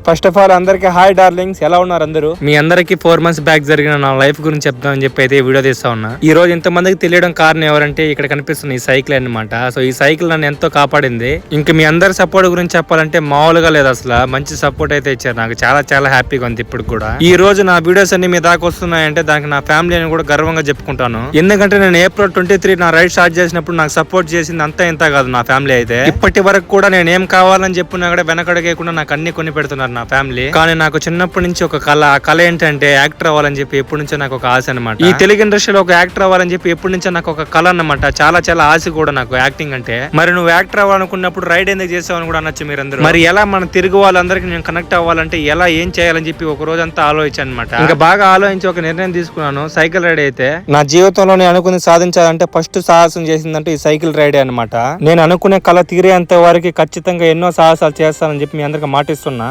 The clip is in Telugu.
ఫస్ట్ ఆఫ్ ఆల్ అందరికి హాయ్ డార్లింగ్స్, ఎలా ఉన్నారు అందరూ? మీ అందరికి 4 months బ్యాక్ జరిగిన నా లైఫ్ గురించి చెప్దామని చెప్పి అయితే వీడియో తీస్తా ఉన్నా. ఈ రోజు ఇంతమందికి తెలియడం కారణం ఎవరంటే ఇక్కడ కనిపిస్తున్న ఈ సైకిల్ అన్నమాట. సో ఈ సైకిల్ నన్ను ఎంతో కాపాడింది. ఇంకా మీ అందరి సపోర్ట్ గురించి చెప్పాలంటే మామూలుగా లేదు, అసలు మంచి సపోర్ట్ అయితే ఇచ్చారు. నాకు చాలా చాలా హ్యాపీగా ఉంది ఇప్పుడు కూడా. ఈ రోజు నా వీడియోస్ అన్ని మీ దాకా వస్తున్నాయంటే దానికి నా ఫ్యామిలీ అని కూడా గర్వంగా చెప్పుకుంటాను. ఎందుకంటే నేను April 23 నా రైడ్ స్టార్ట్ చేసినప్పుడు నాకు సపోర్ట్ చేసింది అంతా ఇంత కాదు నా ఫ్యామిలీ అయితే. ఇప్పటి వరకు కూడా నేను ఏం కావాలని చెప్పినా కూడా వెనకడగేయకుండా నాకు అన్ని కొని పెడుతున్నారు నా ఫ్యామిలీ. కానీ నాకు చిన్నప్పటి నుంచి ఒక కళ, ఆ కళ ఏంటంటే యాక్టర్ అవ్వాలని చెప్పి ఎప్పటి నుంచో నాకు ఒక ఆశ అనమాట. ఈ తెలుగు ఇండస్ట్రీలో ఒక యాక్టర్ అవ్వాలని చెప్పి ఎప్పటి నుంచో నాకు ఒక కళ అన్నమాట. చాలా చాలా ఆశ కూడా నాకు యాక్టింగ్ అంటే. మరి నువ్వు యాక్టర్ అవ్వాలనుకున్నప్పుడు రైడ్ ఎందుకు చేసావని కూడా అనొచ్చు మీరందరూ. మరి ఎలా మన తిరుగు వాళ్ళందరికీ నేను కనెక్ట్ అవ్వాలంటే ఎలా ఏం చేయాలని చెప్పి ఒక రోజంతా ఆలోచించాను అనమాట. ఇంకా బాగా ఆలోచించి ఒక నిర్ణయం తీసుకున్నాను. సైకిల్ రైడ్ అయితే నా జీవితంలో నేను అనుకుని సాధించాలంటే ఫస్ట్ సాహసం చేసిందంటే ఈ సైకిల్ రైడ్ అనమాట. నేను అనుకునే కళ తీరేంత వరకు ఖచ్చితంగా ఎన్నో సాహసాలు చేస్తానని చెప్పి మీ అందరికి మాటిస్తున్నా.